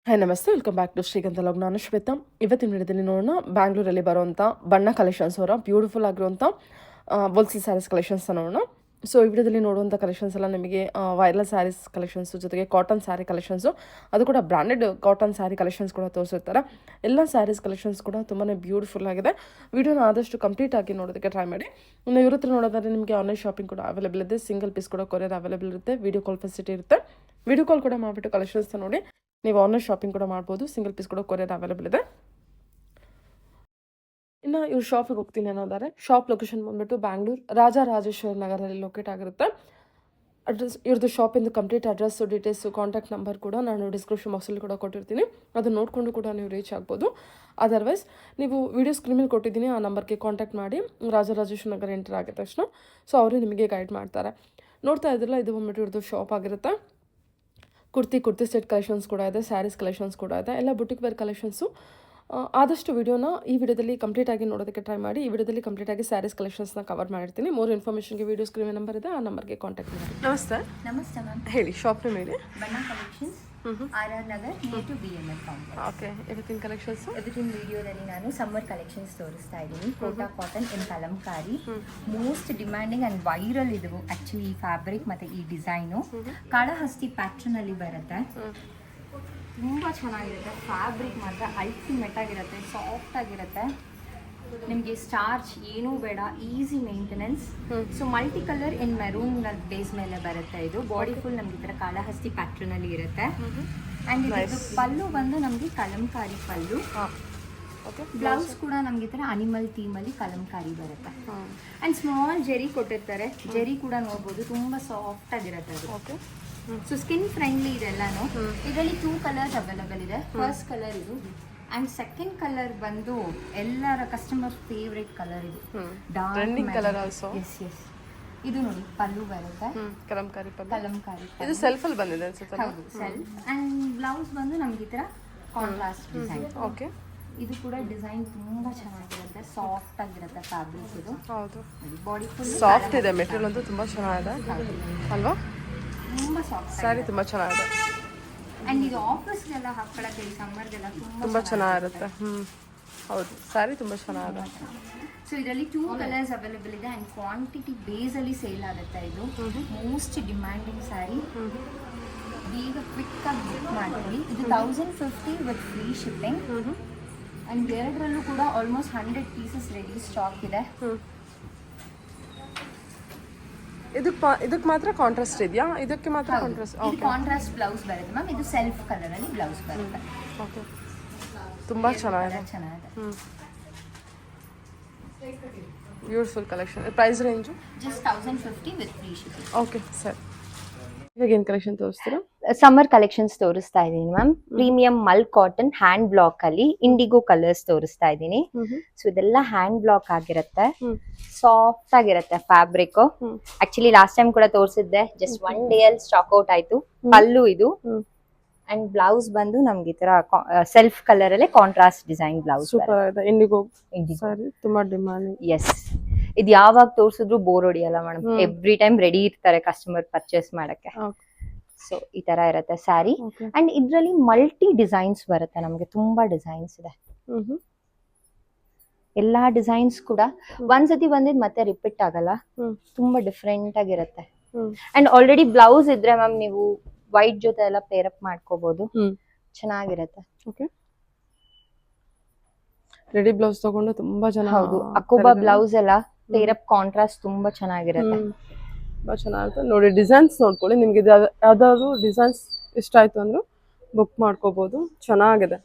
Hi ನಮಸ್ತೆ, welcome back to ಶ್ರೀಗಂಧ log. ನಾನು ಶ್ವೇತಾ. ಇವತ್ತಿನ ವಿಡಿಯೋದಲ್ಲಿ ನೋಡೋಣ ಬ್ಯಾಂಗ್ಳೂರಲ್ಲಿ ಬರುವಂಥ ಬಣ್ಣ ಕಲೆಕ್ಷನ್ಸ್ ಅವರ ಬ್ಯೂಟಿಫುಲ್ ಆಗಿರುವಂಥ ವೋಲ್ಸೇಲ್ ಸ್ಯಾರೀಸ್ ಕಲೆಕ್ಷನ್ಸ್ ನೋಡೋಣ. ಸೊ ಈ ವಿಡಿಯೋದಲ್ಲಿ ನೋಡುವಂಥ ಕಲೆಕ್ಷನ್ಸ್ ಎಲ್ಲ ನಿಮಗೆ ವೈರಲ್ ಸ್ಯಾರೀಸ್ ಕಲೆಕ್ಷನ್ಸು ಜೊತೆಗೆ ಕಾಟನ್ ಸ್ಯಾರಿ ಕಲೆಕ್ಷನ್ಸು, ಅದು ಕೂಡ ಬ್ರ್ಯಾಂಡೆಡ್ ಕಾಟನ್ ಸ್ಯಾರಿ ಕಲೆಕ್ಷನ್ಸ್ ಕೂಡ ತೋರಿಸಿರ್ತಾರೆ. ಎಲ್ಲ ಸ್ಯಾರೀಸ್ ಕಲೆಕ್ಷನ್ಸ್ ಕೂಡ ತುಂಬಾ ಬ್ಯೂಟಿಫುಲ್ ಆಗಿದೆ. ವಿಡಿಯೋನ ಆದಷ್ಟು ಕಂಪ್ಲೀಟ್ ಆಗಿ ನೋಡೋದಕ್ಕೆ ಟ್ರೈ ಮಾಡಿ. ಇನ್ನು ಇವ್ರ ಹತ್ರ ನೋಡೋದಾದ್ರೆ ನಿಮಗೆ ಆನ್ಲೈನ್ ಶಾಪಿಂಗ್ ಕೂಡ ಅವೈಲೇಬಲ್ ಇದೆ. ಸಿಂಗಲ್ ಪೀಸ್ ಕೂಡ ಕೊರಿಯರ್ ಅವೈಲೇಬಲ್ ಇರುತ್ತೆ. ವಿಡಿಯೋ ಕಾಲ್ ಫೆಸಿಲಿಟಿ ಇರುತ್ತೆ. ವಿಡಿಯೋ ಕಾಲ್ ಕೂಡ ಮಾಡಿಬಿಟ್ಟು ಕಲೆಕ್ಷನ್ಸ್ ನೋಡಿ ನೀವು ಆನ್ಲೈನ್ ಶಾಪಿಂಗ್ ಕೂಡ ಮಾಡ್ಬೋದು. ಸಿಂಗಲ್ ಪೀಸ್ ಕೂಡ ಕೊರಿಯರ್ ಅವೈಲೇಬಲ್ ಇದೆ. ಇನ್ನು ಇವ್ರು ಶಾಪಿಗೆ ಹೋಗ್ತೀನಿ ಅನ್ನೋದಾರೆ, ಶಾಪ್ ಲೊಕೇಶನ್ ಬಂದ್ಬಿಟ್ಟು ಬ್ಯಾಂಗ್ಳೂರು ರಾಜರಾಜೇಶ್ವರ ನಗರಲ್ಲಿ ಲೊಕೇಟ್ ಆಗಿರುತ್ತೆ. ಅಡ್ರೆಸ್ ಇವ್ರದ್ದು ಶಾಪಿಂದು complete address, details, contact number ಕೂಡ ನಾನು ಡಿಸ್ಕ್ರಿಪ್ಷನ್ ಬಾಕ್ಸಲ್ಲಿ ಕೂಡ ಕೊಟ್ಟಿರ್ತೀನಿ. ಅದನ್ನು ನೋಡಿಕೊಂಡು ಕೂಡ ನೀವು ರೀಚ್ ಆಗ್ಬೋದು. ಅದರ್ವೈಸ್ ನೀವು ವಿಡಿಯೋ ಸ್ಕ್ರೀನ್ ಮೇಲೆ ಕೊಟ್ಟಿದ್ದೀನಿ, ಆ ನಂಬರ್ಗೆ ಕಾಂಟ್ಯಾಕ್ಟ್ ಮಾಡಿ. ರಾಜರಾಜೇಶ್ವರ ನಗರ ಎಂಟರ್ ಆಗಿದ ತಕ್ಷಣ ಸೊ ಅವರೇ ನಿಮಗೆ ಗೈಡ್ ಮಾಡ್ತಾರೆ. ನೋಡ್ತಾ ಇದ್ರಲ್ಲ, ಇದು ಬಂದ್ಬಿಟ್ಟು ಇವ್ರದ್ದು ಶಾಪ್ ಆಗಿರುತ್ತೆ. ಕುರ್ತಿ ಸೆಟ್ ಕಲೆಕ್ಷನ್ಸ್ ಕೂಡ ಇದೆ, ಸ್ಯಾರೀಸ್ ಕಲೆಕ್ಷನ್ಸ್ ಕೂಡ ಇದೆ, ಎಲ್ಲ ಬುಟಿಕ್ ವೇರ್ ಕಲೆಕ್ಷನ್ಸು. ಆದಷ್ಟು ವಿಡಿಯೋನ ಈ ವಿಡಿಯೋದಲ್ಲಿ ಕಂಪ್ಲೀಟಾಗಿ ನೋಡೋದಕ್ಕೆ ಟ್ರೈ ಮಾಡಿ. ಈ ವಿಡಿಯೋದಲ್ಲಿ ಕಂಪ್ಲೀಟಾಗಿ ಸ್ಯಾರೀಸ್ ಕಲೆಕ್ಷನ್ಸ್ನ ಕವರ್ ಮಾಡಿರ್ತೀನಿ. ಮೋರ್ ಇನ್ಫಾರ್ಮೇಷನ್ಗೆ ವಿಡಿಯೋ ಸ್ಕ್ರೀನ್ ನಂಬರ್ ಇದೆ, ಆ ನಂಬರ್ಗೆ ಕಾಂಟ್ಯಾಕ್ಟ್ ಮಾಡಿ. ನಮಸ್ತೆ. ನಮಸ್ತೆ ಮ್ಯಾಮ್. ಹೇಳಿ, ಶಾಪ್ ನೇಮ್ ಹೇಳಿ. Banna collections, R Nagar, near to BML complex. Okay, everything collections. Everything ವಿಡಿಯೋದಲ್ಲಿ ನಾನು ಸಮ್ಮರ್ ಕಲೆಕ್ಷನ್ಸ್ ತೋರಿಸ್ತಾ ಇದ್ದೀನಿ. Kota cotton in Kalamkari, most demanding and viral ಇದು ಆ್ಯಕ್ಚುಲಿ ಈ ಫ್ಯಾಬ್ರಿಕ್ ಮತ್ತು ಈ ಡಿಸೈನು. ಕಾಳಹಸ್ತಿ ಪ್ಯಾಟ್ರನಲ್ಲಿ ಬರುತ್ತೆ. ತುಂಬ ಚೆನ್ನಾಗಿರುತ್ತೆ. ಫ್ಯಾಬ್ರಿಕ್ ಮಾತ್ರ ಅಲ್ಟಿಮೇಟ್ ಆಗಿರುತ್ತೆ, ಸಾಫ್ಟ್ ಆಗಿರುತ್ತೆ. ನಿಮಗೆ ಸ್ಟಾರ್ಚ್ ಏನೂ ಬೇಡ, easy maintenance. So multi colour in maroon base ಮೇಲೆ ಬರುತ್ತೆ. ಇದು ಬಾಡಿ ಫುಲ್ ನಮ್ಗೆ ಈ ಥರ ಕಾಳಹಸ್ತಿ ಪ್ಯಾಟ್ರನಲ್ಲಿ ಇರುತ್ತೆ. ಆ್ಯಂಡ್ ಇದು ಪಲ್ಲು ಬಂದು ನಮಗೆ ಕಲಂಕಾರಿ ಪಲ್ಲು. ಬ್ಲೌಸ್ ಕೂಡ ನಮ್ಗೆ ಈ ಥರ ಅನಿಮಲ್ ಥೀಮಲ್ಲಿ ಕಲಂಕಾರಿ ಬರುತ್ತೆ. ಆ್ಯಂಡ್ ಸ್ಮಾಲ್ ಜೆರಿ ಕೊಟ್ಟಿರ್ತಾರೆ. ಜೆರಿ ಕೂಡ ನೋಡ್ಬೋದು, ತುಂಬ ಸಾಫ್ಟ್ ಆಗಿರುತ್ತೆ ಅದು. ಓಕೆ, ಸೊ ಸ್ಕಿನ್ ಫ್ರೆಂಡ್ಲಿ ಇದೆಲ್ಲಾನು. ಇದರಲ್ಲಿ 2 ಕಲರ್ಸ್ ಅವೈಲೇಬಲ್ ಇದೆ. ಫಸ್ಟ್ ಕಲರ್ ಇದು, ಆ್ಯಂಡ್ ಸೆಕೆಂಡ್ ಕಲರ್ ಬಂದು ಎಲ್ಲರ ಕಸ್ಟಮರ್ ಫೇವ್ರೇಟ್ ಕಲರ್ ಇದು, trending colour also. Yes yes. ಇದು ನೋಡಿ ಪಲ್ಲು ಬರುತ್ತೆ, ಕಲಂಕಾರಿ ಪಲ್ಲು. ಕಲಂಕಾರಿ ಇದು ಸೆಲ್ಫ್ ಅಲ್ಲಿ ಬಂದಿದೆ ಅನ್ಸುತ್ತೆ. ಹೌದು, ಸೆಲ್ಫ್. ಆ್ಯಂಡ್ ಬ್ಲೌಸ್ ಬಂದು ನಮ್ಗೆ ಈ ಥರ ಕಾಂಟ್ರಾಸ್ಟ್ ಡಿಸೈನ್. ಓಕೆ, ಇದು ಕೂಡ ಡಿಸೈನ್ ತುಂಬಾ ಚೆನ್ನಾಗಿರುತ್ತೆ, ಸಾಫ್ಟ್ ಆಗಿರುತ್ತೆ ಫ್ಯಾಬ್ರಿಕ್ ಇದು. ಹೌದು, ಬಾಡಿ ಫುಲ್ ಸಾಫ್ಟ್ ಇದೆ. ಮೆಟೀರಿಯಲ್ ಅಂತೂ ತುಂಬಾ ಚೆನ್ನಾಗಿದೆ ಅಲ್ವಾ? ತುಂಬ ಸಾಫ್ಟ್ ಸ್ಯಾರಿ ತುಂಬಾ ಚೆನ್ನಾಗಿದೆ. ಆ್ಯಂಡ್ ಇದು ಆಫೀಸ್ಗೆಲ್ಲ ಹಾಕೊಳ್ಳೋಕ್ಕೆ, ಈ ಸಮ್ಮರ್ಗೆಲ್ಲ ತುಂಬ ಚೆನ್ನಾಗಿರುತ್ತೆ. ಹೌದು, ಸ್ಯಾರಿ ತುಂಬ ಚೆನ್ನಾಗಿದೆ. ಸೊ ಇದರಲ್ಲಿ 2 ಕಲರ್ಸ್ ಅವೈಲೇಬಲ್ ಇದೆ. ಆ್ಯಂಡ್ ಕ್ವಾಂಟಿಟಿ ಬೇಸಲ್ಲಿ ಸೇಲ್ ಆಗುತ್ತೆ. ಇದು ಮೋಸ್ಟ್ ಡಿಮ್ಯಾಂಡಿಂಗ್ ಸ್ಯಾರಿ. ಬೇಗ ಕ್ವಿಕ್ಕಾಗಿ ಬುಕ್ ಮಾಡ್ತೀವಿ. ಇದು 1050 ವಿತ್ ಫ್ರೀ ಶಿಪ್ಪಿಂಗ್. ಆ್ಯಂಡ್ ಎರಡರಲ್ಲೂ ಕೂಡ ಆಲ್ಮೋಸ್ಟ್ 100 ಪೀಸಸ್ ರೆಡಿ ಸ್ಟಾಕ್ ಇದೆ. ಇದಕ್ಕೆ ಮಾತ್ರ ಕಾಂಟ್ರಾಸ್ಟ್ ಇದೆಯಾ? ಇದಕ್ಕೆ ಮಾತ್ರ ಕಾಂಟ್ರಾಸ್ಟ್. ಇದು ಕಾಂಟ್ರಾಸ್ಟ್ ಬ್ಲೌಸ್ ಬರುತ್ತೆ ಮ್ಯಾಮ್. ಇದು ಸೆಲ್ಫ್ ಕಲರ್ ಅಲ್ಲಿ ಬ್ಲೌಸ್ ಬರುತ್ತೆ. ಓಕೆ, ತುಂಬಾ ಚೆನ್ನಾಗಿದೆ. Beautiful collection. Price range just 1050 with free shipping. Okay sir, ಇವಾಗ ಏನು ಕಲೆಕ್ಷನ್ ತೋರಿಸ್ತೀರಾ? ಸಮ್ಮರ್ ಕಲೆಕ್ಷನ್ಸ್ ತೋರಿಸ್ತಾ ಇದ್ದೀನಿ ma'am. Premium mul cotton hand block ಅಲ್ಲಿ ಇಂಡಿಗೋ ಕಲರ್ಸ್ ತೋರಿಸ್ತಾ ಇದ್ದೀನಿ. ಸೊ ಇದೆಲ್ಲ ಹ್ಯಾಂಡ್ ಬ್ಲಾಕ್ ಆಗಿರುತ್ತೆ, ಸಾಫ್ಟ್ ಆಗಿರುತ್ತೆ ಫ್ಯಾಬ್ರಿಕ್. ಆಕ್ಚುಲಿ ಲಾಸ್ಟ್ ಟೈಮ್ ಕೂಡ ತೋರಿಸಿದ್ದೆ, ಜಸ್ಟ್ 1 ಡೇ ಅಲ್ಲಿ ಸ್ಟಾಕ್ ಔಟ್ ಆಯ್ತು. ಪಲ್ಲು ಇದು. ಅಂಡ್ ಬ್ಲೌಸ್ ಬಂದು ನಮ್ಗೆ ಈ ತರ ಸೆಲ್ಫ್ ಕಲರ್ ಅಲ್ಲೇ ಕಾಂಟ್ರಾಸ್ಟ್ ಡಿಸೈನ್ ಬ್ಲೌಸ್. ಇಂಡಿಗೋ ತುಂಬಾ ಡಿಮಾಂಡ್. ಎಸ್, ಇದು ಯಾವಾಗ ತೋರಿಸಿದ್ರು ಬೋರ್ ಹೊಡಿಯಲ್ಲ ಮೇಡಮ್. ಎವ್ರಿ ಟೈಮ್ ರೆಡಿ ಇರ್ತಾರೆ ಕಸ್ಟಮರ್ ಪರ್ಚೇಸ್ ಮಾಡಕ್ಕೆ. ಸೊ ಈ ತರ ಇರುತ್ತೆ ಸ್ಯಾರಿ. ಅಂಡ್ ಇದ್ರಲ್ಲಿ ಮಲ್ಟಿ ಡಿಸೈನ್ಸ್ ಬರುತ್ತೆ. ನಮ್ಗೆ ತುಂಬಾ ಡಿಸೈನ್ಸ್ ಇದೆ. ಎಲ್ಲಾ ಡಿಸೈನ್ಸ್ ಕೂಡ ಒಂದ್ಸತಿ ಬಂದಿದ್ ಮತ್ತೆ ರಿಪೀಟ್ ಆಗಲ್ಲ. ತುಂಬಾ ಡಿಫ್ರೆಂಟ್ ಆಗಿರುತ್ತೆ. ಅಂಡ್ ಆಲ್ರೆಡಿ ಬ್ಲೌಸ್ ಇದ್ರೆ ಮ್ಯಾಮ್ ನೀವು ವೈಟ್ ಜೊತೆ ಎಲ್ಲ ಪೇರ್ ಅಪ್ ಮಾಡ್ಕೋಬಹುದು, ಚೆನ್ನಾಗಿರುತ್ತೆ. ರೆಡಿ ಬ್ಲೌಸ್ ತಗೊಂಡು ತುಂಬಾ ಜನ. ಹೌದು, ಅಕೋಬಾ ಬ್ಲೌಸ್ ಎಲ್ಲ ಪೇರ್ ಅಪ್ ಕಾಂಟ್ರಾಸ್ಟ್ ತುಂಬಾ ಚೆನ್ನಾಗಿರುತ್ತೆ. ತುಂಬಾ ಚೆನ್ನಾಗಿರುತ್ತೆ. ನೋಡಿ, ಡಿಸೈನ್ಸ್ ನೋಡ್ಕೊಳ್ಳಿ. ನಿಮ್ಗೆ ಯಾವ್ದಾದ್ರು ಡಿಸೈನ್ಸ್ ಇಷ್ಟ ಆಯ್ತು ಅಂದ್ರೆ ಬುಕ್ ಮಾಡ್ಕೋಬಹುದು. ಚೆನ್ನಾಗಿದೆ.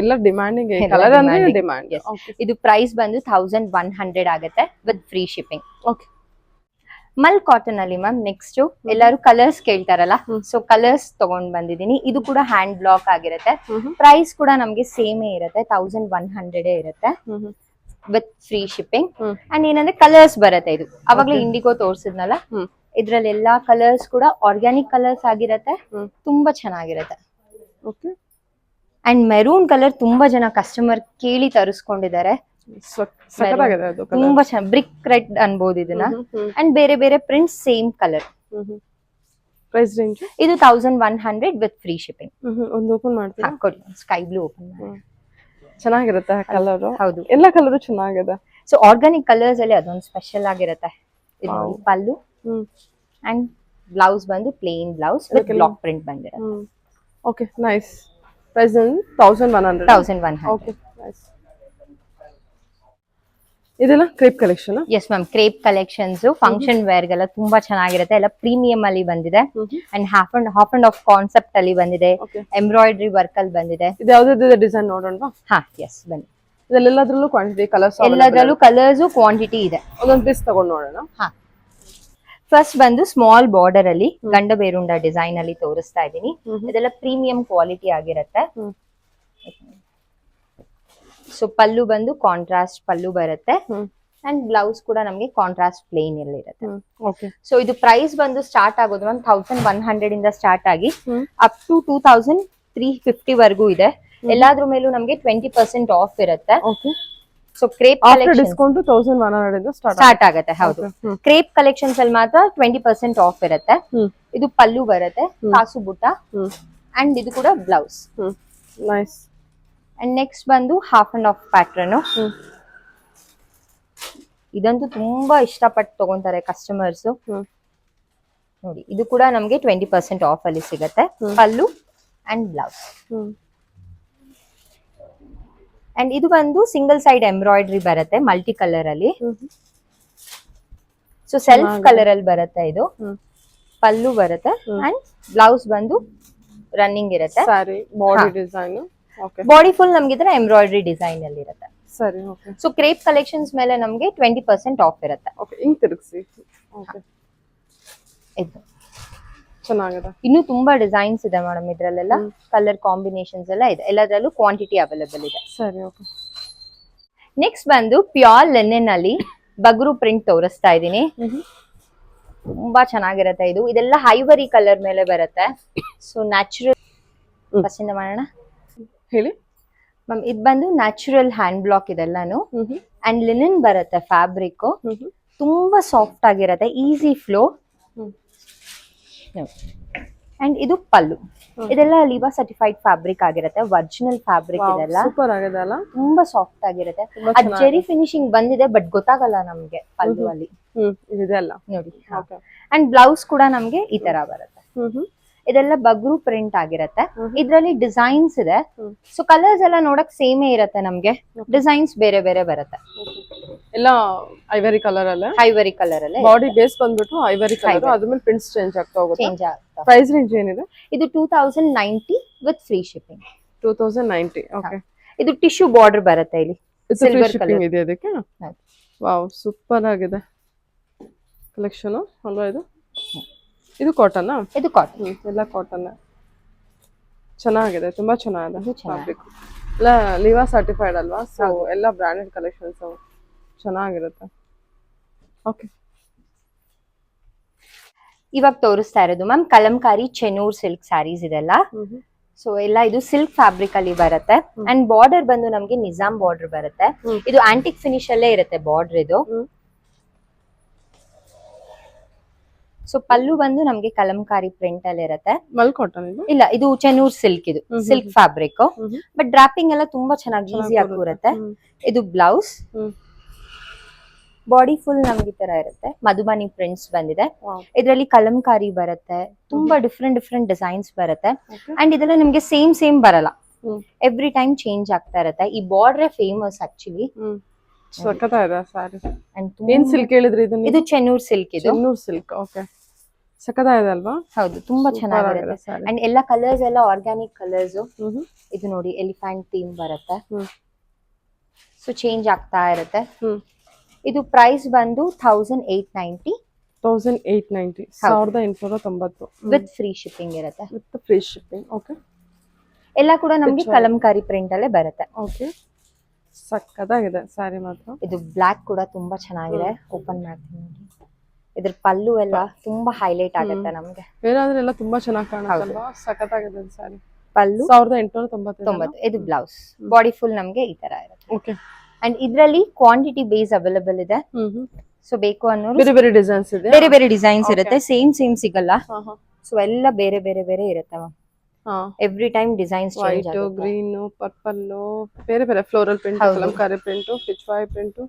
ಎಲ್ಲ ಡಿಮ್ಯಾಂಡಿಂಗ್ ಕಲರ್ ಅಂದ್ರೆ ಡಿಮ್ಯಾಂಡ್. ಇದು ಪ್ರೈಸ್ ಬಂದು 1100 ಆಗುತ್ತೆ with free shipping. Okay, mul cotton ಅಲ್ಲಿ ಮ್ಯಾಮ್ ನೆಕ್ಸ್ಟ್ ಎಲ್ಲರೂ ಕಲರ್ಸ್ ಕೇಳ್ತಾರಲ್ಲ, ಸೊ ಕಲರ್ಸ್ ತಗೊಂಡ್ ಬಂದಿದ್ದೀನಿ. ಇದು ಕೂಡ ಹ್ಯಾಂಡ್ ಬ್ಲಾಕ್ ಆಗಿರುತ್ತೆ. ಪ್ರೈಸ್ ಕೂಡ ನಮ್ಗೆ ಸೇಮೇ ಇರುತ್ತೆ, 1100 ಇರುತ್ತೆ ವಿತ್ ಫ್ರೀ ಶಿಪ್ಪಿಂಗ್. ಅಂಡ್ ಏನಂದ್ರೆ ಕಲರ್ಸ್ ಬರುತ್ತೆ. ಇದು ಅವಾಗ್ಲೇ ಇಂಡಿಗೋ ತೋರ್ಸಿದ್ನಲ್ಲ, ಇದ್ರಲ್ಲಿ ಎಲ್ಲಾ ಕಲರ್ಸ್ ಕೂಡ ಆರ್ಗ್ಯಾನಿಕ್ ಕಲರ್ಸ್ ಆಗಿರತ್ತೆ. ತುಂಬಾ ಚೆನ್ನಾಗಿರುತ್ತೆ. ಅಂಡ್ ಮೆರೂನ್ ಕಲರ್ ತುಂಬಾ ಜನ ಕಸ್ಟಮರ್ ಕೇಳಿ ತರಿಸ್ಕೊಂಡಿದ್ದಾರೆ. ತುಂಬಾ ಚೆನ್ನಾಗಿ ಬ್ರಿಕ್ ರೆಡ್ ಅನ್ಬೋದು ಇದನ್ನ. ಅಂಡ್ ಬೇರೆ ಬೇರೆ prints same colour. Price range ಇದು 1100 ವಿತ್ ಫ್ರೀ ಶಿಪ್ಪಿಂಗ್. ಒಂದು ಓಪನ್ ಮಾಡ್ತೀರಾ? ಕೊಡಿ, ಸ್ಕೈ ಬ್ಲೂ ಓಪನ್ ಮಾಡಿ. ಚೆನ್ನಾಗಿರುತ್ತೆ ಕಲರ್. ಹೌದು, ಎಲ್ಲ ಕಲರ್ ಚೆನ್ನಾಗಿದೆ. ಸೊ ಆರ್ಗಾನಿಕ್ ಕಲರ್ಸ್ ಅಲ್ಲಿ ಅದೊಂದು ಸ್ಪೆಷಲ್ ಆಗಿರುತ್ತೆ. ಇದು ನೋಡಿ ಪಲ್ಲು ಅಂಡ್ ಬ್ಲೌಸ್ ಬಂದು plain blouse with block print ಬಂದಿರುತ್ತೆ. Okay, nice. Price 1100. 1100. Okay, nice. ಇದೆಲ್ಲ crepe collection? Yes ma'am, crepe collections function wear ಗೆಲ್ಲ ತುಂಬಾ ಚೆನ್ನಾಗಿರುತ್ತೆ. ಎಲ್ಲ ಪ್ರೀಮಿಯಂ ಅಲ್ಲಿ ಬಂದಿದೆ and half and half concept ಅಲ್ಲಿ ಬಂದಿದೆ. ಎಂಬ್ರಾಯ್ಡ್ರಿ ವರ್ಕ್ ಅಲ್ಲಿ ಬಂದಿದೆ. ಇದು ಯಾವ್ದಾದ್ರು ಡಿಸೈನ್ ನೋಡೋಣ? ಹಾ, ಎಸ್ ಬನ್ನಿ. ಇದೆಲ್ಲದ್ರಲ್ಲೂ ಕ್ವಾಂಟಿಟಿ ಕಲರ್ಸ್? ಎಲ್ಲದರಲ್ಲೂ ಕಲರ್ಸ್ ಕ್ವಾಂಟಿಟಿ ಇದೆ. ಒಂದೊಂದು ಪೀಸ್ ತಗೊಂಡು ನೋಡೋಣ. ಹಾ, ಫಸ್ಟ್ ಬಂದು ಸ್ಮಾಲ್ ಬಾರ್ಡರ್ ಅಲ್ಲಿ ಗಂಡ ಬೇರುಂಡ ಡಿಸೈನ್ ಅಲ್ಲಿ ತೋರಿಸ್ತಾ ಇದ್ದೀನಿ. ಇದೆಲ್ಲ ಪ್ರೀಮಿಯಂ ಕ್ವಾಲಿಟಿ ಆಗಿರುತ್ತೆ. ಸೊ ಪಲ್ಲು ಬಂದು ಕಾಂಟ್ರಾಸ್ಟ್ ಪಲ್ಲು ಬರುತ್ತೆ ಅಂಡ್ ಬ್ಲೌಸ್ ಕೂಡ ನಮಗೆ ಕಾಂಟ್ರಾಸ್ಟ್ ಪ್ಲೇನ್ ಅಲ್ಲಿ ಇರುತ್ತೆ. ಸೊ ಇದು ಪ್ರೈಸ್ ಬಂದು ಸ್ಟಾರ್ಟ್ ಆಗೋದು 1100 ಇಂದ ಸ್ಟಾರ್ಟ್ ಆಗಿ ಅಪ್ ಟು 2350 ವರೆಗೂ ಇದೆ. ಎಲ್ಲಾದ್ರ ಮೇಲೂ ನಮಗೆ 20% ಆಫ್ ಇರುತ್ತೆ. ಸೊ ಕ್ರೇಪ್ ಡಿಸ್ಕೌಂಟ್ 1100 ಇಂದ ಸ್ಟಾರ್ಟ್ ಆಗುತ್ತೆ. ಹೌದು, ಕ್ರೇಪ್ ಕಲೆಕ್ಷನ್ಸ್ ಅಲ್ಲಿ ಮಾತ್ರ 20% ಆಫ್ ಇರುತ್ತೆ. ಇದು ಪಲ್ಲು ಬರುತ್ತೆ, ಕಾಸು ಬುಟ್ಟ ಅಂಡ್ ಇದು ಕೂಡ ಬ್ಲೌಸ್. ನೈಸ್. ಅಂಡ್ ನೆಕ್ಸ್ಟ್ ಬಂದು ಹಾಫ್ ಅಂಡ್ ಆಫ್ ಪ್ಯಾಟ್ರನ್. ಇದಂತೂ ತುಂಬಾ ಇಷ್ಟಪಟ್ಟು ತಗೊಂತಾರೆ ಕಸ್ಟಮರ್ಸ್. ನೋಡಿ, ಇದು ಕೂಡ ನಮ್ಗೆ 20% ಆಫ್ ಅಲ್ಲಿ ಸಿಗತ್ತೆ. ಪಲ್ಲು ಅಂಡ್ ಬ್ಲೌಸ್. ಅಂಡ್ ಇದು ಬಂದು ಸಿಂಗಲ್ ಸೈಡ್ ಎಂಬ್ರಾಯ್ಡ್ರಿ ಬರುತ್ತೆ ಮಲ್ಟಿ ಕಲರ್ ಅಲ್ಲಿ. ಸೊ ಸೆಲ್ಫ್ ಕಲರ್ ಅಲ್ಲಿ ಬರುತ್ತೆ ಇದು. ಪಲ್ಲು ಬರುತ್ತೆ ಅಂಡ್ ಬ್ಲೌಸ್ ಬಂದು ರನ್ನಿಂಗ್ ಇರುತ್ತೆ. ಬಾಡಿ ಡಿಸೈನ್, ಬಾಡಿ ಫುಲ್ ನಮ್ಗೆ ಇದರ ಎಂಬ್ರಾಯ್ಡ್ರಿ ಡಿಸೈನ್ ಅಲ್ಲಿ ಇರುತ್ತೆ. ಸರಿ, ಓಕೆ. ಸೊ ಕ್ರೇಪ್ ಕಲೆಕ್ಷನ್ಸ್ ಮೇಲೆ ನಮ್ಗೆ 20% ಆಫ್ ಇರುತ್ತೆ. ಓಕೆ, ಹಿಂಗ್ ತಿರುಗಿಸಿ. ಓಕೆ, ಇದು ಚೆನ್ನಾಗಿದೆ. ಇನ್ನು ತುಂಬಾ ಡಿಸೈನ್ಸ್ ಇದೆ ಮೇಡಮ್. ಇದ್ರಲ್ಲೆಲ್ಲ ಕಲರ್ ಕಾಂಬಿನೇಷನ್ಸ್ ಎಲ್ಲ ಇದೆ. ಎಲ್ಲದರಲ್ಲೂ ಕ್ವಾಂಟಿಟಿ ಅವೈಲೇಬಲ್ ಇದೆ. ಸರಿ, ಓಕೆ. ನೆಕ್ಸ್ಟ್ ಬಂದು ಪ್ಯೂರ್ ಲೆನಿನ್ ಅಲ್ಲಿ ಬಗ್ರು ಪ್ರಿಂಟ್ ತೋರಿಸ್ತಾ ಇದ್ದೀನಿ. ತುಂಬಾ ಚೆನ್ನಾಗಿರುತ್ತೆ ಇದು. ಇದೆಲ್ಲ ಐವರಿ ಕಲರ್ ಮೇಲೆ ಬರುತ್ತೆ. ಸೊ ನ್ಯಾಚುರಲ್ ಪಸಂದ ಮಾಡೋಣ ಹೇಳಿ ಮ್ಯಾಮ್. ಇದು ಬಂದು ನ್ಯಾಚುರಲ್ ಹ್ಯಾಂಡ್ ಬ್ಲಾಕ್ ಇದೆಲ್ಲಾನು ಅಂಡ್ ಲಿನಿನ್ ಬರುತ್ತೆ. ಫ್ಯಾಬ್ರಿಕ್ ತುಂಬಾ ಸಾಫ್ಟ್ ಆಗಿರುತ್ತೆ, ಈಸಿ ಫ್ಲೋ. ಅಂಡ್ ಇದು ಪಲ್ಲು. ಇದೆಲ್ಲ ಲಿವಾ ಸರ್ಟಿಫೈಡ್ ಫ್ಯಾಬ್ರಿಕ್ ಆಗಿರುತ್ತೆ. ಒರಿಜಿನಲ್ ಫ್ಯಾಬ್ರಿಕ್ ಇದೆಲ್ಲ. ಸೂಪರ್ ಆಗಿದೆ ಅಲ್ಲ? ತುಂಬಾ ಸಾಫ್ಟ್ ಆಗಿರುತ್ತೆ. ಅದ್ ಜೆರಿ ಫಿನಿಶಿಂಗ್ ಬಂದಿದೆ ಬಟ್ ಗೊತ್ತಾಗಲ್ಲ ನಮ್ಗೆ ಪಲ್ಲು ಅಲ್ಲಿ. ಇದೆಲ್ಲ ನೋಡಿ. ಅಂಡ್ ಬ್ಲೌಸ್ ಕೂಡ ನಮ್ಗೆ ಈ ತರ ಬರುತ್ತೆ. ಇದೆಲ್ಲ ಬಗ್ರು ಪ್ರಿಂಟ್ ಆಗಿರುತ್ತೆ. ಇದ್ರಲ್ಲಿ ಡಿಸೈನ್ಸ್ ಇದೆ. ಸೊ ಕಲರ್ಸ್ ಎಲ್ಲ ನೋಡಕ್ ಸೇಮೇ ಇರುತ್ತೆ ನಮ್ಗೆ. ಡಿಸೈನ್ಸ್ ಬೇರೆ ಬೇರೆ ಬರುತ್ತೆ. ಎಲ್ಲ ಐವರಿ ಕಲರ್ ಅಲ್ಲ? ಐವರಿ ಕಲರ್ ಅಲ್ಲೇ. ಬಾಡಿ ಬೇಸ್ ಬಂದ್ಬಿಟ್ಟು ಐವರಿ ಕಲರ್, ಅದ್ಮೇಲೆ ಪ್ರಿಂಟ್ಸ್ ಚೇಂಜ್ ಆಗ್ತಾ ಹೋಗುತ್ತೆ. ಚೇಂಜ್ ಆಗ್ತಾ. ಪ್ರೈಸ್ ರೇಂಜ್ ಏನಿದೆ? ಇದು 2090 ವಿತ್ ಫ್ರೀ ಶಿಪ್ಪಿಂಗ್. 2090. ಓಕೆ. ಇದು ಟಿಶ್ಯೂ ಬಾರ್ಡರ್ ಬರುತ್ತೆ ಇಲ್ಲಿ. ಸಿಲ್ವರ್ ಶಿಪ್ಪಿಂಗ್ ಇದೆ ಅದಕ್ಕೆ. ವಾವ್, ಸೂಪರ್ ಆಗಿದೆ ಕಲೆಕ್ಷನ್ ಅಲ್ವಾ ಇದು? ಇದು ಕಾಟನ್? ಇದು ಕಾಟನ್. ಎಲ್ಲ ಕಾಟನ್. ಚೆನ್ನಾಗಿದೆ, ತುಂಬಾ ಚೆನ್ನಾಗಿದೆ ಫ್ಯಾಬ್ರಿಕ್. ಎಲ್ಲ ಲಿವಾ ಸರ್ಟಿಫೈಡ್ ಅಲ್ವಾ? ಸೊ ಎಲ್ಲ ಬ್ರಾಂಡೆಡ್ ಕಲೆಕ್ಷನ್ಸ್ ಚೆನ್ನಾಗಿರುತ್ತೆ. ಓಕೆ, ಇವಾಗ ತೋರಿಸ್ತಾ ಇರೋದು ಮ್ಯಾಮ್ ಕಲಂಕಾರಿ ಚೆನ್ನೂರ್ ಸಿಲ್ಕ್ ಸ್ಯಾರೀಸ್ ಇದೆಲ್ಲ. ಸೊ ಎಲ್ಲ ಇದು ಸಿಲ್ಕ್ ಫ್ಯಾಬ್ರಿಕ್ ಅಲ್ಲಿ ಬರುತ್ತೆ. ಅಂಡ್ ಬಾರ್ಡರ್ ಬಂದು ನಮ್ಗೆ ನಿಜಾಮ್ ಬಾರ್ಡರ್ ಬರುತ್ತೆ. ಇದು ಆಂಟಿಕ್ ಫಿನಿಶ್ ಅಲ್ಲೇ ಇರುತ್ತೆ ಬಾರ್ಡರ್ ಇದು. ಸೊ ಪಲ್ಲು ಬಂದು ನಮ್ಗೆ ಕಲಂಕಾರಿ ಪ್ರಿಂಟ್ ಅಲ್ಲಿ ಇರುತ್ತೆ. ಮಲ್ ಕಾಟನ್ ಇಲ್ಲ, ಇದು ಚೆನ್ನೂರ್ ಸಿಲ್ಕ್. ಇದು ಸಿಲ್ಕ್ ಫ್ಯಾಬ್ರಿಕ್ ಬಟ್ ಡ್ರಾಪಿಂಗ್ ಎಲ್ಲ ತುಂಬಾ ಚೆನ್ನಾಗಿ ಈಸಿ ಆಗಿ ಬರುತ್ತೆ. ಇದು ಬ್ಲೌಸ್. ಬಾಡಿ ಫುಲ್ ನಮ್ಗೆ ಈ ತರ ಇರುತ್ತೆ. ಮಧುಬನಿ ಪ್ರಿಂಟ್ಸ್ ಬಂದಿದೆ. ಇದರಲ್ಲಿ ಕಲಂಕಾರಿ ಬರುತ್ತೆ. ತುಂಬಾ ಡಿಫ್ರೆಂಟ್ ಡಿಸೈನ್ಸ್ ಬರುತ್ತೆ. ಅಂಡ್ ಇದೆಲ್ಲ ನಿಮ್ಗೆ ಸೇಮ್ ಬರಲ್ಲ. ಎವ್ರಿ ಟೈಮ್ ಚೇಂಜ್ ಆಗ್ತಾ ಇರುತ್ತೆ. ಈ ಬಾರ್ಡರ್ ಫೇಮಸ್ ಆಕ್ಚುಲಿ. ಸಖತ್ತಾಗಿದೆ ಸಾರಿ. ಏನ್ ಸಿಲ್ಕ್ ಹೇಳಿದ್ರಿ ಇದನ್ನ? ಇದು ಚೆನ್ನೂರ್ ಸಿಲ್ಕ್. ಇದು ಚೆನ್ನೂರ್ ಸಿಲ್ಕ್. ಓಕೆ, ಸಖತ್ತಾಗಿದೆ ಅಲ್ವಾ? ಹೌದು, ತುಂಬಾ ಚೆನ್ನಾಗಿರುತ್ತೆ. ಅಂಡ್ ಎಲ್ಲ ಕಲರ್ಸ್ ಎಲ್ಲ ಆರ್ಗ್ಯಾನಿಕ್ ಕಲರ್ಸ್. ಇದು ನೋಡಿ ಎಲಿಫೆಂಟ್ ಥೀಮ್ ಬರುತ್ತೆ. ಸೊ ಚೇಂಜ್ ಆಗ್ತಾ ಇರುತ್ತೆ. ಇದು ಪ್ರೈಸ್ ಬಂದು 1890. 1890. 1890 ವಿತ್ ಫ್ರೀ ಶಿಪ್ಪಿಂಗ್ ಇರುತ್ತೆ. With free shipping. ಓಕೆ. ಎಲ್ಲ ಕೂಡ ನಮ್ಗೆ ಕಲಂಕಾರಿ ಪ್ರಿಂಟ್ ಅಲ್ಲೇ ಬರುತ್ತೆ. ಓಕೆ, ಸಕ್ಕತ್ತಾಗಿದೆ ಸ್ಯಾರಿ ಮಾತ್ರ. ಇದು ಬ್ಲಾಕ್ ಕೂಡ ತುಂಬಾ ಚೆನ್ನಾಗಿದೆ. ಓಪನ್ ಮಾಡ್ತೀನಿ ನೋಡಿ. ಇದ್ರ ಪಲ್ಲು ಎಲ್ಲ ತುಂಬಾ ಹೈಲೈಟ್ ಆಗುತ್ತೆ ನಮ್ಗೆ. ಬೇರೆ ಎಲ್ಲ ತುಂಬಾ ಚೆನ್ನಾಗಿ ಕಾಣುತ್ತಲ್ವಾ? ಸಕ್ಕತ್ತಾಗಿದೆ ಸ್ಯಾರಿ. ಪಲ್ಲು 1890. ಇದು ಬ್ಲೌಸ್. ಬಾಡಿ ಫುಲ್ ನಮ್ಗೆ ಈ ತರ ಇರುತ್ತೆ. ಓಕೆ. ಅಂಡ್ ಇದ್ರಲ್ಲಿ ಕ್ವಾಂಟಿಟಿ ಬೇಸ್ ಅವೈಲೇಬಲ್ ಇದೆ. ಸೊ ಬೇಕು ಅನ್ನೋರು ಬೇರೆ ಬೇರೆ ಡಿಸೈನ್ಸ್ ಇದೆ. ಬೇರೆ ಬೇರೆ ಡಿಸೈನ್ಸ್ ಇರುತ್ತೆ. ಸೇಮ್ ಸಿಗಲ್ಲ. ಸೊ ಎಲ್ಲ ಬೇರೆ ಬೇರೆ ಬೇರೆ ಇರುತ್ತೆ ಮ್ಯಾಮ್. ಹಾ, every time designs change white, ಆಗುತ್ತೆ. ಗ್ರೀನ್, ಪರ್ಪಲ್, ಬೇರೆ ಬೇರೆ ಫ್ಲೋರಲ್ ಪ್ರಿಂಟ್, ಹೌದು. ಕಲಂಕಾರಿ ಪ್ರಿಂಟ್, ಪಿಚ್ವಾಯ್ ಪ್ರಿಂಟ್,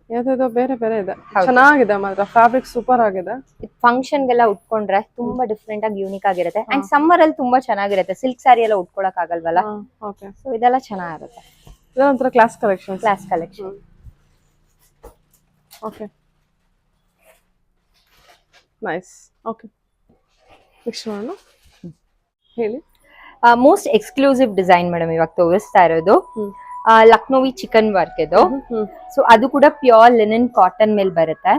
ಯಾವ್ದಾವ್ದೋ ಬೇರೆ ಬೇರೆ ಇದೆ. ಹೌದು. ಚೆನ್ನಾಗಿದೆ ಮಾತ್ರ, ಫ್ಯಾಬ್ರಿಕ್ ಸೂಪರ್ ಆಗಿದೆ. ಫಂಕ್ಷನ್ ಗೆಲ್ಲ ಉಟ್ಕೊಂಡ್ರೆ ತುಂಬಾ ಡಿಫ್ರೆಂಟ್ ಆಗಿ ಯೂನಿಕ್ ಆಗಿರುತ್ತೆ. ಅಂಡ್ ಸಮ್ಮರ್ ಅಲ್ಲಿ ತುಂಬಾ ಚೆನ್ನಾಗಿರುತ್ತೆ. ಸಿಲ್ಕ್ ಸ್ಯಾರಿ ಎಲ್ಲ ಉಟ್ಕೊಳಕ್ ಆಗಲ್ವಲ್ಲ, ಓಕೆ, ಸೊ ಇದೆಲ್ಲ ಚೆನ್ನಾಗಿರುತ್ತೆ. ಇದೊಂಥರ class collection. Class collection. Okay, nice. Okay, next ಮಾಡೋಣ, ಹೇಳಿ. ಮೋಸ್ಟ್ ಎಕ್ಸ್ಕ್ಲೂಸಿವ್ ಡಿಸೈನ್ ಮೇಡಮ್ ಇವಾಗ ತೋರಿಸ್ತಾ ಇರೋದು. ಲಕ್ನೋವಿ ಚಿಕನ್ ವರ್ಕ್ ಇದು. ಸೊ ಅದು ಕೂಡ ಪ್ಯೂರ್ ಲಿನನ್ ಕಾಟನ್ ಮೇಲೆ ಬರುತ್ತೆ.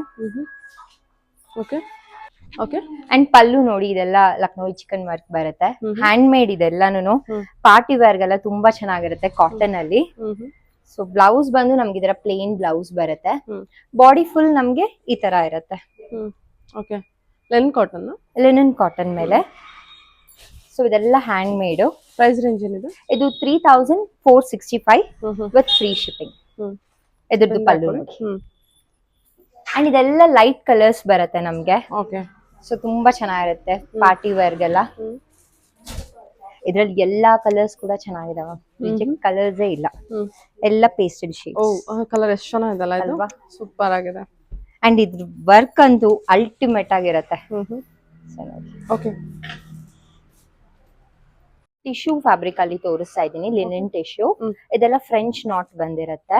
Okay, okay. ಅಂಡ್ ಪಲ್ಲು ನೋಡಿ, ಇದೆಲ್ಲ ಲಕ್ನೋವಿ ಚಿಕನ್ ವರ್ಕ್ ಬರುತ್ತೆ. ಹ್ಯಾಂಡ್ ಮೇಡ್ ಇದೆಲ್ಲಾನು. ಪಾರ್ಟಿ ವೇರ್ ಗೆಲ್ಲ ತುಂಬಾ ಚೆನ್ನಾಗಿರುತ್ತೆ ಕಾಟನ್ ಅಲ್ಲಿ. ಸೊ ಬ್ಲೌಸ್ ಬಂದು ನಮ್ಗೆ ಇದರ ಪ್ಲೇನ್ ಬ್ಲೌಸ್ ಬರುತ್ತೆ. ಬಾಡಿ ಫುಲ್ ನಮ್ಗೆ ಈ ತರ ಇರುತ್ತೆ. Okay, len cotton, linen cotton ಮೇಲೆ. ಸೊ ಇದೆಲ್ಲ ಹ್ಯಾಂಡ್ ಮೇಡ್. ಪ್ರೈಸ್ ರೇಂಜ್ ಏನಿದೆ? ಇದು 3465 ವಿತ್ ಫ್ರೀ ಶಿಪ್ಪಿಂಗ್. ಇದ್ರದ್ದು ಪಲ್ಲು ನೋಡಿ. ಅಂಡ್ ಇದೆಲ್ಲ ಲೈಟ್ ಕಲರ್ಸ್ ಬರುತ್ತೆ ನಮ್ಗೆ. ಓಕೆ, ಸೊ ತುಂಬಾ ಚೆನ್ನಾಗಿರುತ್ತೆ ಪಾರ್ಟಿ ವೇರ್ಗೆಲ್ಲ. ಇದ್ರಲ್ಲಿ ಎಲ್ಲಾ ಕಲರ್ಸ್ ಕೂಡ ಚೆನ್ನಾಗಿದಾವ, ರಿಜೆಕ್ಟ್ ಕಲರ್ಸೇ ಇಲ್ಲ, ಎಲ್ಲ ಪೇಸ್ಟೆಡ್ ಶೇಡ್ಸ್. ಕಲರ್ ಎಷ್ಟು ಚೆನ್ನಾಗಿದೆ ಅಲ್ವಾ? ಸೂಪರ್ ಆಗಿದೆ. ಅಂಡ್ ಇದ್ರ ವರ್ಕ್ ಅಂತೂ ಅಲ್ಟಿಮೇಟ್ ಆಗಿರುತ್ತೆ. ಓಕೆ, ಟಿಶ್ಯೂ ಫ್ಯಾಬ್ರಿಕ್ ಅಲ್ಲಿ ತೋರಿಸ್ತಾ ಇದ್ದೀನಿ, ಲಿನನ್ ಟಿಶ್ಯೂ. ಇದೆಲ್ಲ ಫ್ರೆಂಚ್ ನಾಟ್ ಬಂದಿರುತ್ತೆ.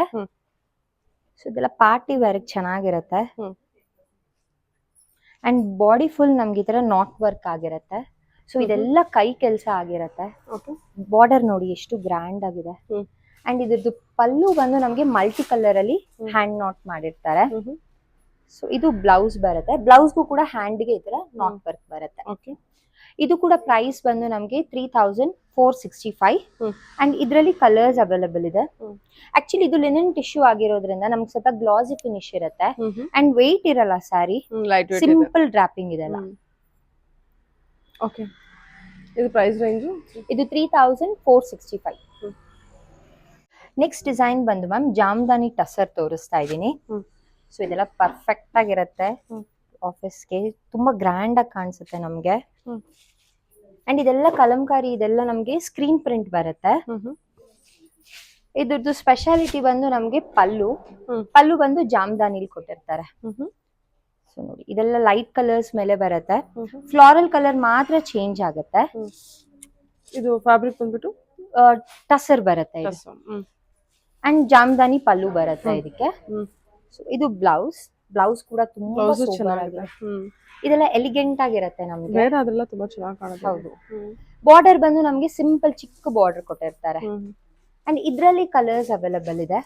ಸೊ ಇದೆಲ್ಲ ಪಾರ್ಟಿ ವೇರ್ ಚೆನ್ನಾಗಿರುತ್ತೆ. ಅಂಡ್ ಬಾಡಿ ಫುಲ್ ನಮ್ಗೆ ಈ ತರ ನಾಟ್ ವರ್ಕ್ ಆಗಿರುತ್ತೆ. ಸೊ ಇದೆಲ್ಲ ಕೈ ಕೆಲಸ ಆಗಿರುತ್ತೆ. ಬಾರ್ಡರ್ ನೋಡಿ ಎಷ್ಟು ಗ್ರ್ಯಾಂಡ್ ಆಗಿದೆ. ಅಂಡ್ ಇದ್ರದ್ದು ಪಲ್ಲು ಬಂದು ನಮ್ಗೆ ಮಲ್ಟಿ ಕಲರ್ ಅಲ್ಲಿ ಹ್ಯಾಂಡ್ ನಾಟ್ ಮಾಡಿರ್ತಾರೆ. ಸೊ ಇದು ಬ್ಲೌಸ್ ಬರುತ್ತೆ. ಬ್ಲೌಸ್ಗೂ ಕೂಡ ಹ್ಯಾಂಡ್ಗೆ ಈ ತರ ನಾಟ್ ವರ್ಕ್ ಬರುತ್ತೆ. ಇದು ಕೂಡ ಪ್ರೈಸ್ ಬಂದು ನಮ್ಗೆ 3465. ಅಂಡ್ ಇದರಲ್ಲಿ ಕಲರ್ಸ್ ಅವೈಲಬಲ್ ಇದೆ. ಆಕ್ಚುಲಿ ಇದು ಲಿನನ್ ಟಿಶ್ಯೂ ಆಗಿರೋದ್ರಿಂದ ನಮ್ಗೆ ಸ್ವಲ್ಪ ಗ್ಲಾಸಿ ಫಿನಿಶ್ ಇರುತ್ತೆ. ಅಂಡ್ ವೆಯ್ಟ್ ಇರಲ್ಲ ಸ್ಯಾರಿ, ಸಿಂಪಲ್ ಡ್ರಾಪಿಂಗ್ ಇದೆಲ್ಲ. ಓಕೆ, ಇದು ಪ್ರೈಸ್ ರೇಂಜ್ ಇದು 3465. ನೆಕ್ಸ್ಟ್ ಡಿಸೈನ್ ಬಂದು ಮ್ಯಾಮ್ ಜಾಮ್ದಾನಿ ಟಸರ್ ತೋರಿಸ್ತಾ ಇದ್ದೀನಿ. ಸೊ ಇದೆಲ್ಲ ಪರ್ಫೆಕ್ಟ್ ಆಗಿರುತ್ತೆ ಆಫೀಸ್ಗೆ, ತುಂಬಾ ಗ್ರ್ಯಾಂಡ್ ಆಗಿ ಕಾಣಿಸುತ್ತೆ ನಮ್ಗೆ. ಅಂಡ್ ಇದೆಲ್ಲ ಕಲಂಕಾರಿ, ಇದೆಲ್ಲ ನಮ್ಗೆ ಸ್ಕ್ರೀನ್ ಪ್ರಿಂಟ್ ಬರುತ್ತೆ. ಇದ್ರದ್ದು ಸ್ಪೆಷಾಲಿಟಿ ಬಂದು ನಮ್ಗೆ ಪಲ್ಲು ಬಂದು ಜಾಮ್ದಾನಿಲಿ ಕೊಟ್ಟಿರ್ತಾರೆ. ಸೊ ನೋಡಿ ಇದೆಲ್ಲ ಲೈಟ್ ಕಲರ್ಸ್ ಮೇಲೆ ಬರುತ್ತೆ. ಫ್ಲಾರಲ್ ಕಲರ್ ಮಾತ್ರ ಚೇಂಜ್ ಆಗುತ್ತೆ. ಇದು ಫ್ಯಾಬ್ರಿಕ್ ಬಂದ್ಬಿಟ್ಟು ಟಸರ್ ಬರುತ್ತೆ ಇದು. ಅಂಡ್ ಜಾಮ್ದಾನಿ ಪಲ್ಲು ಬರುತ್ತೆ ಇದಕ್ಕೆ. ಸೊ ಇದು ಬ್ಲೌಸ್ ಕೂಡ ತುಂಬಾ ಸೂಪರ್ ಆಗಿದೆ. ಇದೆಲ್ಲ ಎಲಿಗೆಂಟ್ ಆಗಿರುತ್ತೆ ನಮ್ಗೆ. ಅದೆಲ್ಲ ತುಂಬಾ ಚೆನ್ನಾಗಿ ಕಾಣುತ್ತೆ. ಹೌದು. ಬಾರ್ಡರ್ ಬಂದು ನಮ್ಗೆ ಸಿಂಪಲ್ ಚಿಕ್ಕ ಬಾರ್ಡರ್ ಕೊಟ್ಟಿರ್ತಾರೆ. ಅಂಡ್ ಇದ್ರಲ್ಲಿ ಕಲರ್ಸ್ ಅವೈಲಬಲ್ ಇದೆ.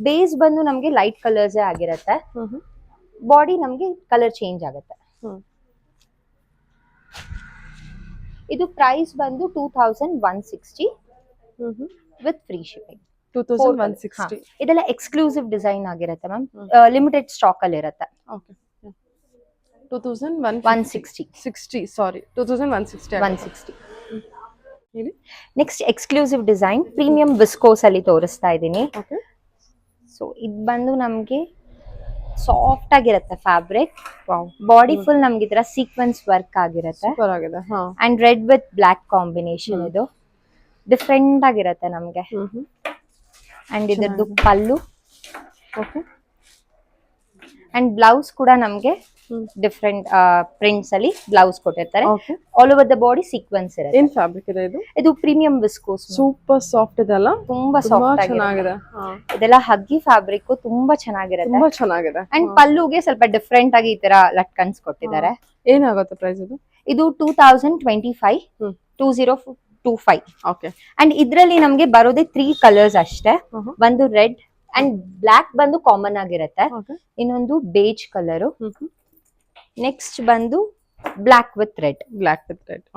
ಬೇಸ್ ಬಂದು ನಮ್ಗೆ ಲೈಟ್ ಕಲರ್ಸ್ ಆಗಿರುತ್ತೆ. ಬಾಡಿ ನಮ್ಗೆ ಕಲರ್ ಚೇಂಜ್ ಆಗುತ್ತೆ. ಇದು ಪ್ರೈಸ್ ಬಂದು 2160 ವಿತ್ ಫ್ರೀ ಶಿಪ್ಪಿಂಗ್. 2160. ಇದೆಲ್ಲ ಎಕ್ಸ್ಕ್ಲೂಸಿವ್ ಡಿಸೈನ್ ಆಗಿರುತ್ತೆ ಮ್ಯಾಮ್. ಲಿಮಿಟೆಡ್ ಸ್ಟಾಕ್ ಅಲ್ಲಿ ಇರುತ್ತೆ. ಓಕೆ, 2160. ಸಾರಿ, 2160. Next exclusive design premium viscose ಅಲ್ಲಿ ತೋರಿಸ್ತಾ ಇದ್ದೀನಿ. ಸೊ ಇದು ಬಂದು ನಮ್ಗೆ ಸಾಫ್ಟ್ ಆಗಿರುತ್ತೆ ಫ್ಯಾಬ್ರಿಕ್. ಬಾಡಿ ಫುಲ್ ನಮ್ಗೆ ಈ ತರ ಸೀಕ್ವೆನ್ಸ್ ವರ್ಕ್ ಆಗಿರುತ್ತೆ. And red with black combination. ಇದು ಡಿಫ್ರೆಂಟ್ ಆಗಿರುತ್ತೆ ನಮ್ಗೆ. ಅಂಡ್ ಇದ್ರದ್ದು ಪಲ್ಲು. ಅಂಡ್ ಬ್ಲೌಸ್ ಕೂಡ ನಮ್ಗೆ ಡಿಫ್ರೆಂಟ್ ಪ್ರಿಂಟ್ಸ್ ಅಲ್ಲಿ ಬ್ಲೌಸ್ ಕೊಟ್ಟಿರ್ತಾರೆ. All over the body sequence ಇರುತ್ತೆ. ಏನ್ ಫ್ಯಾಬ್ರಿಕ್ ಇದೆ ಇದು? ಇದು ಪ್ರೀಮಿಯಂ ವಿಸ್ಕೋಸ್. ಸೂಪರ್ ಸಾಫ್ಟ್ ಇದೆ ಅಲ್ಲ? ತುಂಬಾ ಸಾಫ್ಟ್ ಆಗಿದೆ. ಇದೆಲ್ಲ ಹಗ್ಗಿ ಫ್ಯಾಬ್ರಿಕ್ ತುಂಬಾ ಚೆನ್ನಾಗಿರುತ್ತೆ. ಅಂಡ್ ಪಲ್ಲುಗೆ ಸ್ವಲ್ಪ ಡಿಫ್ರೆಂಟ್ ಆಗಿ ಈ ತರ ಲಟ್ಕನ್ಸ್ ಕೊಟ್ಟಿದ್ದಾರೆ. ಏನಾಗುತ್ತೆ ಪ್ರೈಸ್ ಇದು? ಇದು 2025. 2025. ಓಕೆ. ಅಂಡ್ ಇದ್ರಲ್ಲಿ ನಮ್ಗೆ ಬರೋದೇ 3 ಕಲರ್ಸ್ ಅಷ್ಟೇ. ಒಂದು ರೆಡ್ ಅಂಡ್ ಬ್ಲಾಕ್ ಬಂದು ಕಾಮನ್ ಆಗಿರುತ್ತೆ. ಇನ್ನೊಂದು ಬೇಜ್ ಕಲರ್. ನೆಕ್ಸ್ಟ್ ಬಂದು ಬ್ಲಾಕ್ ವಿತ್ ರೆಡ್.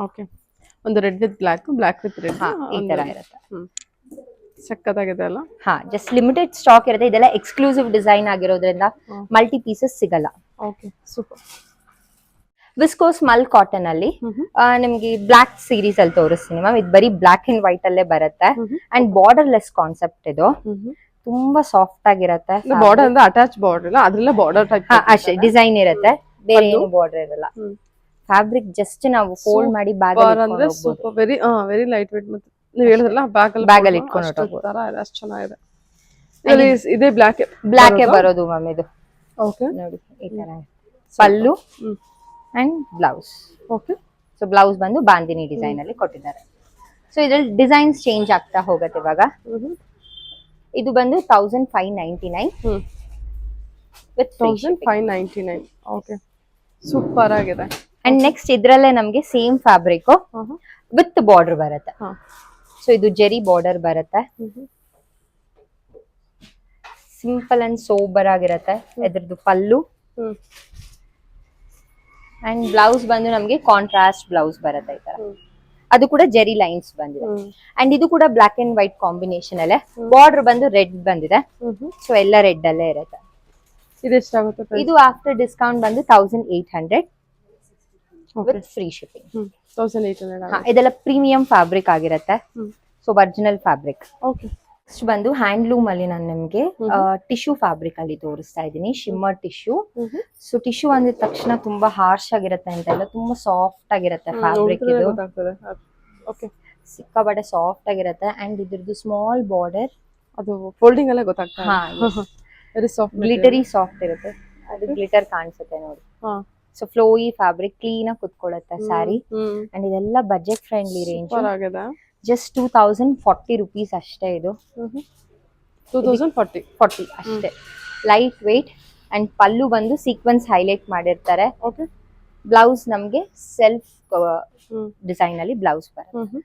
ಓಕೆ, ಒಂದು red with block with red ಈ ತರ ಇರುತ್ತೆ. ಸಕ್ಕತ್ತಾಗಿದೆ ಅಲ್ಲ? ಹಾ, ಜಸ್ಟ್ ಲಿಮಿಟೆಡ್ ಸ್ಟಾಕ್ ಇರುತ್ತೆ. ಇದೆಲ್ಲ ಎಕ್ಸ್ಕ್ಲೂಸಿವ್ ಡಿಸೈನ್ ಆಗಿರೋದ್ರಿಂದ ಮಲ್ಟಿ ಪೀಸಸ್ ಸಿಗಲ್ಲ. Okay, super. ವಿಸ್ಕೋಸ್ ಮಲ್ ಕಾಟನ್ ಅಲ್ಲಿ ನಿಮ್ಗೆ ಬ್ಲಾಕ್ ಸೀರೀಸ್ ಅಲ್ಲಿ ತೋರಿಸ್ತೀನಿ ಮ್ಯಾಮ್. ಇದು ಬರೀ ಬ್ಲಾಕ್ ಅಂಡ್ ವೈಟ್ ಅಲ್ಲೇ ಬರುತ್ತೆ. ಅಂಡ್ ಬಾರ್ಡರ್ ಲೆಸ್ ಕಾನ್ಸೆಪ್ಟ್ ಇದು. ತುಂಬಾ ಸಾಫ್ಟ್ ಆಗಿರುತ್ತೆ. ಬಾರ್ಡರ್ ಅಂದ್ರೆ ಅಟ್ಯಾಚ್ ಬಾರ್ಡರ್ ಇಲ್ಲ, ಅದ್ರಲ್ಲ ಬಾರ್ಡರ್ ಟೈಪ್ ಅಷ್ಟೇ ಡಿಸೈನ್ ಇರುತ್ತೆ, ಬೇರೆ ಏನು ಬಾರ್ಡರ್ ಇರಲ್ಲ. ಫ್ಯಾಬ್ರಿಕ್ ಜಸ್ಟ್ ನಾವು ಫೋಲ್ಡ್ ಮಾಡಿ ಬ್ಯಾಗ್ ಅಂದ್ರೆ ಸೂಪರ್, ವೆರಿ ಲೈಟ್ ವೇಟ್. ಮತ್ತೆ ನೀವು ಹೇಳಿದ್ರಲ್ಲ ಬ್ಯಾಗ್ ಅಲ್ಲಿ ಇಟ್ಕೊಂಡು ತರ ಇದೆ, ಅಷ್ಟು ಚೆನ್ನಾಗಿದೆ. ಇದರಲ್ಲಿ ಇದೇ ಬ್ಲಾಕ್ ಬರೋದು ಮ್ಯಾಮ್ ಇದು. ಓಕೆ, ನೋಡಿ ಈ ತರ pallu and blouse. Okay, so blouse ಬಂದು ಬಾಂದಿನಿ ಡಿಸೈನ್ ಅಲ್ಲಿ ಕೊಟ್ಟಿದ್ದಾರೆ. ಸೊ ಇದ್ರಲ್ಲಿ ಡಿಸೈನ್ಸ್ ಚೇಂಜ್ ಆಗ್ತಾ ಹೋಗುತ್ತೆ ಇವಾಗ. ಇದು ಬಂದು 1599 ವಿತ್ 1599. ಓಕೆ, ಸೂಪರ್ ಆಗಿದೆ. ಅಂಡ್ ನೆಕ್ಸ್ಟ್ ಇದ್ರಲ್ಲೇ ನಮ್ಗೆ ಸೇಮ್ ಫ್ಯಾಬ್ರಿಕ್ ವಿತ್ ಬಾರ್ಡರ್ ಬರುತ್ತೆ. ಸೊ ಇದು ಜೆರಿ ಬಾರ್ಡರ್ ಬರುತ್ತೆ, ಸಿಂಪಲ್ ಅಂಡ್ ಸೋಬರ್ ಆಗಿರುತ್ತೆ. ಇದ್ರದ್ದು ಪಲ್ಲು ಅಂಡ್ ಬ್ಲೌಸ್ ಬಂದು ನಮ್ಗೆ ಕಾಂಟ್ರಾಸ್ಟ್ ಬ್ಲೌಸ್ ಬರುತ್ತೆ ಈ ತರ. ಅದು ಕೂಡ ಜೆರಿ ಲೈನ್ಸ್ ಬಂದಿದೆ. ಅಂಡ್ ಇದು ಕೂಡ ಬ್ಲಾಕ್ ಅಂಡ್ ವೈಟ್ ಕಾಂಬಿನೇಷನ್ ಅಲ್ಲೇ ಬಾರ್ಡರ್ ಬಂದು ರೆಡ್ ಬಂದಿದೆ. ಸೊ ಎಲ್ಲ ರೆಡ್ ಅಲ್ಲೇ ಇರುತ್ತೆ. ಇದೆಷ್ಟಾಗುತ್ತೆ? ಇದು ಆಫ್ಟರ್ ಡಿಸ್ಕೌಂಟ್ ಬಂದು 1800 ವಿತ್ ಫ್ರೀ ಶಿಪ್ಪಿಂಗ್. 1800. ಇದೆಲ್ಲ ಪ್ರೀಮಿಯಂ ಫ್ಯಾಬ್ರಿಕ್ ಆಗಿರುತ್ತೆ. So original fabric. Okay, next ಬಂದು ಹ್ಯಾಂಡ್ಲೂಮ್ ಅಲ್ಲಿ ನಾನು ನಿಮ್ಗೆ ಟಿಶ್ಯೂ ಫ್ಯಾಬ್ರಿಕ್ ಅಲ್ಲಿ ತೋರಿಸ್ತಾ ಇದ್ದೀನಿ. Shimmer tissue. ಸೊ ಟಿಶ್ಯೂ ಅಂದಿದ ತಕ್ಷಣ ತುಂಬಾ ಹಾರ್ಶ್ ಆಗಿರುತ್ತೆ ಅಂತ ಇಲ್ಲ, ತುಂಬಾ ಸಾಫ್ಟ್ ಆಗಿರುತ್ತೆ ಫ್ಯಾಬ್ರಿಕ್ ಇದು. ಓಕೆ, ಸಿಕ್ಕಾಪಟ್ಟೆ ಸಾಫ್ಟ್ ಆಗಿರುತ್ತೆ. ಅಂಡ್ ಇದ್ರದ್ದು ಸ್ಮಾಲ್ ಬಾರ್ಡರ್, ಅದು ಫೋಲ್ಡಿಂಗ್ ಅಲ್ಲೇ ಗೊತ್ತಾಗ್ತದೆ. ವೆರಿ ಸಾಫ್ಟ್, ಗ್ಲಿಟರಿ ಸಾಫ್ಟ್ ಇರುತ್ತೆ. ಅದು ಗ್ಲಿಟರ್ ಕಾಣಿಸುತ್ತೆ ನೋಡಿ. ಸೊ ಫ್ಲೋಯಿ ಫ್ಯಾಬ್ರಿಕ್, ಕ್ಲೀನ್ ಆಗಿ ಕುತ್ಕೊಳ್ಳುತ್ತೆ ಸ್ಯಾರಿ. ಅಂಡ್ ಇದೆಲ್ಲ budget friendly range. Just 2040 rupees ಅಷ್ಟೇ. ಇದು 2040 ಅಷ್ಟೇ. Light weight. ಅಂಡ್ ಪಲ್ಲು ಬಂದು ಸೀಕ್ವೆನ್ಸ್ ಹೈಲೈಟ್ ಮಾಡಿರ್ತಾರೆ. ಓಕೆ, ಬ್ಲೌಸ್ ನಮ್ಗೆ ಸೆಲ್ಫ್ ಡಿಸೈನ್ ಅಲ್ಲಿ ಬ್ಲೌಸ್ ಬರುತ್ತೆ.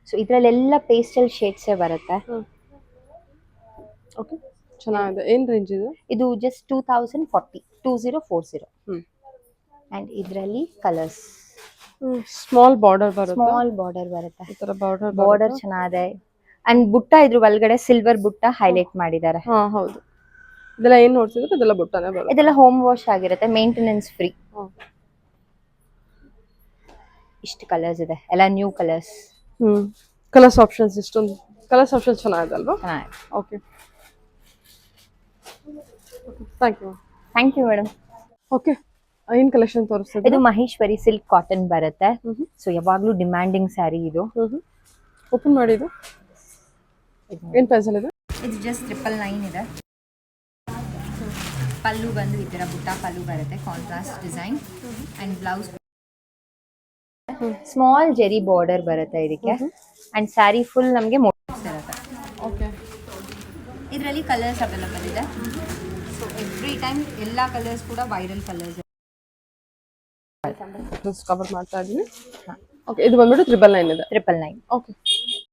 ಸೊ ಇದ್ರಲ್ಲೆಲ್ಲ ಪೇಸ್ಟಲ್ ಶೇಡ್ಸ್ ಬರುತ್ತೆ. ಓಕೆ, ಚೆನ್ನಾಗಿದೆ. ಏನ್ ರೇಂಜ್ ಇದೆ? ಇದು ಜಸ್ಟ್ 2040. ಅಂಡ್ ಇದ್ರಲ್ಲಿ ಕಲರ್ಸ್ ಸ್ಮಾಲ್ ಬಾರ್ಡರ್ ಬರುತ್ತೆ. ಸ್ಮಾಲ್ ಬಾರ್ಡರ್ ಬರುತ್ತೆ. ಈ ತರ ಬಾರ್ಡರ್ ಚೆನ್ನಾಗಿದೆ. ಅಂಡ್ ಬುಟ್ಟ ಇದ್ರ ಒಳಗಡೆ ಸಿಲ್ವರ್ ಬುಟ್ಟ ಹೈಲೈಟ್ ಮಾಡಿದ್ದಾರೆ. ಹೌದು. ಇದೆಲ್ಲ ಏನ್ ನೋಡ್ತಿದ್ರೆ ಇದೆಲ್ಲ ಬುಟ್ಟನೇ ಬರುತ್ತೆ. ಇದೆಲ್ಲ ಹೋಮ್ ವಾಶ್ ಆಗಿರುತ್ತೆ, ಮೇಂಟೆನೆನ್ಸ್ ಫ್ರೀ. ಇಷ್ಟು ಕಲರ್ಸ್ ಇದೆ, ಎಲ್ಲ ನ್ಯೂ ಕಲರ್ಸ್. ಕಲರ್ಸ್ ಆಪ್ಷನ್ಸ್, ಇಷ್ಟೊಂದು ಕಲರ್ಸ್ ಆಪ್ಷನ್ಸ್ ಚೆನ್ನಾಗಿದೆ ಅಲ್ವಾ? Okay, thank you madam. Okay, ಏನ್ ಕಲೆಕ್ಷನ್ ತೋರಿಸ್ತಿದೆ? ಇದು ಮಹೇಶ್ವರಿ ಸಿಲ್ಕ್ ಕಾಟನ್ ಬರುತ್ತೆ. ಸೊ ಯಾವಾಗ್ಲೂ ಡಿಮ್ಯಾಂಡಿಂಗ್ ಸ್ಯಾರಿ ಇದು. ಓಪನ್ ಮಾಡಿದ್ದು ಏನ್ ಪ್ರೈಸ್ ಅಲ್ಲಿ ಇದೆ? ಇದು ಜಸ್ಟ್ 999 ಇದೆ. ಪಲ್ಲು ಬಂದು ಈ ತರ ಬುಟ್ಟ ಪಲ್ಲು ಬರುತ್ತೆ, contrast design. And blouse small Jerry border ಬರುತ್ತೆ ಇದಕ್ಕೆ. ಅಂಡ್ ಸ್ಯಾರಿ ಫುಲ್ ನಮಗೆ ಮೋಟಿವ್ಸ್ ಇರುತ್ತೆ. ಓಕೆ, ಇದರಲ್ಲಿ ಕಲರ್ಸ್ ಅವೈಲೇಬಲ್ ಇದೆ. ಸೊ ಎವ್ರಿ ಟೈಮ್ ಎಲ್ಲ ಕಲರ್ಸ್ ಕೂಡ ವೈರಲ್ ಕಲರ್ಸ್ ಕವರ್ ಮಾಡ್ತಾ ಇದೀನಿ. ಓಕೆ, ಇದು ಬಂದ್ಬಿಟ್ಟು 999 ಇದೆ. 999. ಓಕೆ.